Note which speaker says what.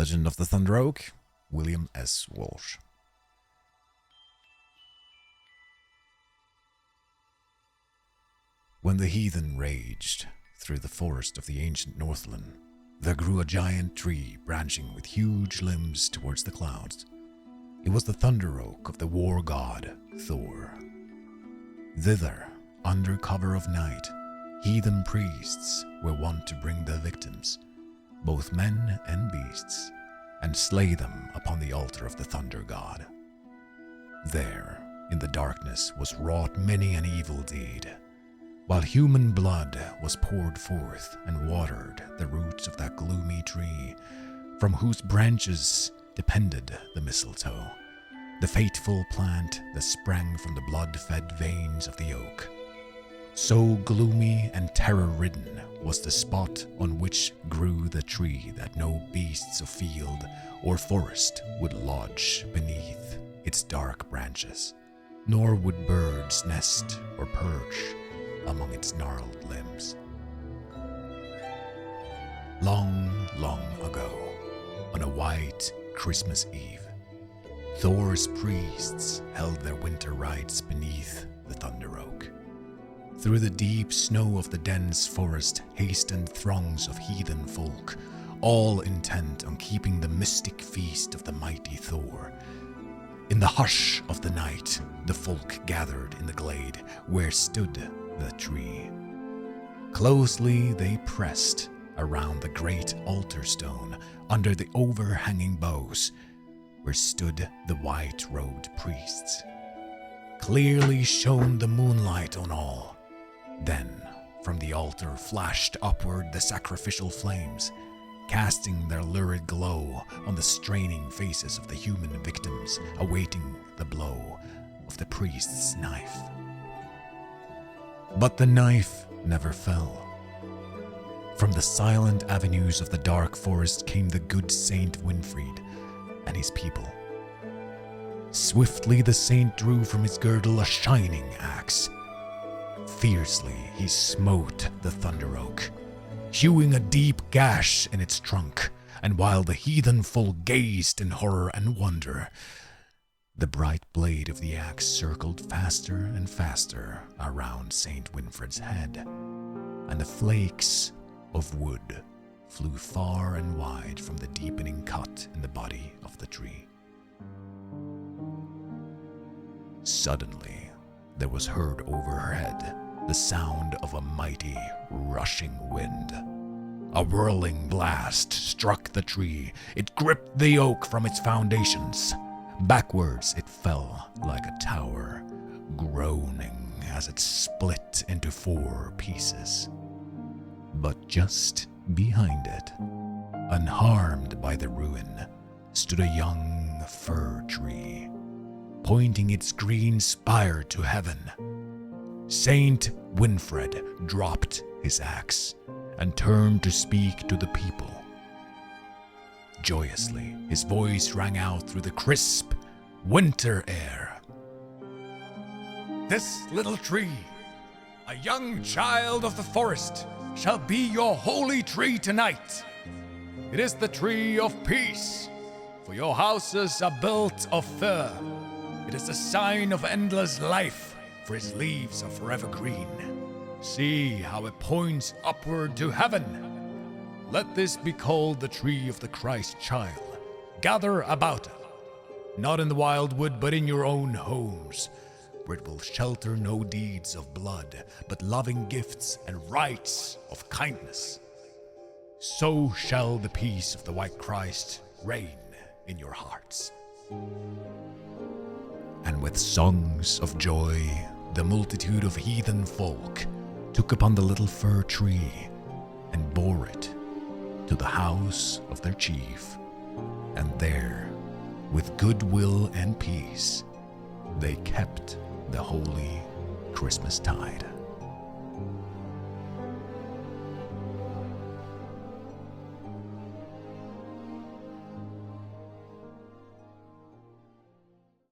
Speaker 1: Legend of the Thunder Oak, William S. Walsh. When the heathen raged through the forest of the ancient Northland, there grew a giant tree branching with huge limbs towards the clouds. It was the thunder oak of the war god Thor. Thither, under cover of night, heathen priests were wont to bring their victims, both men and beasts, and slay them upon the altar of the thunder god. There, in the darkness, was wrought many an evil deed, while human blood was poured forth and watered the roots of that gloomy tree, from whose branches depended the mistletoe, the fateful plant that sprang from the blood-fed veins of the oak. So gloomy and terror-ridden was the spot on which grew the tree that no beasts of field or forest would lodge beneath its dark branches, nor would birds nest or perch among its gnarled limbs. Long, long ago, on a white Christmas Eve, Thor's priests held their winter rites beneath the thunder oak. Through the deep snow of the dense forest hastened throngs of heathen folk, all intent on keeping the mystic feast of the mighty Thor. In the hush of the night, the folk gathered in the glade where stood the tree. Closely they pressed around the great altar stone under the overhanging boughs, where stood the white-robed priests. Clearly shone the moonlight on all. Then, from the altar flashed upward the sacrificial flames, casting their lurid glow on the straining faces of the human victims awaiting the blow of the priest's knife. But the knife never fell. From the silent avenues of the dark forest came the good Saint Winfried and his people. Swiftly the saint drew from his girdle a shining axe. Fiercely he smote the thunder oak, hewing a deep gash in its trunk, and while the heathen folk gazed in horror and wonder, the bright blade of the axe circled faster and faster around Saint Winfried's head, and the flakes of wood flew far and wide from the deepening cut in the body of the tree. Suddenly, there was heard overhead the sound of a mighty, rushing wind. A whirling blast struck the tree. It gripped the oak from its foundations. Backwards it fell like a tower, groaning as it split into 4 pieces. But just behind it, unharmed by the ruin, stood a young fir tree, pointing its green spire to heaven. Saint Winfried dropped his axe and turned to speak to the people. Joyously, his voice rang out through the crisp winter air. "This little tree, a young child of the forest, shall be your holy tree tonight. It is the tree of peace, for your houses are built of fir. It is a sign of endless life, for its leaves are forever green. See how it points upward to heaven. Let this be called the tree of the Christ child. Gather about it, not in the wild wood, but in your own homes, where it will shelter no deeds of blood, but loving gifts and rites of kindness. So shall the peace of the white Christ reign in your hearts." And with songs of joy, the multitude of heathen folk took upon the little fir tree and bore it to the house of their chief, and there, with goodwill and peace, they kept the holy Christmas tide.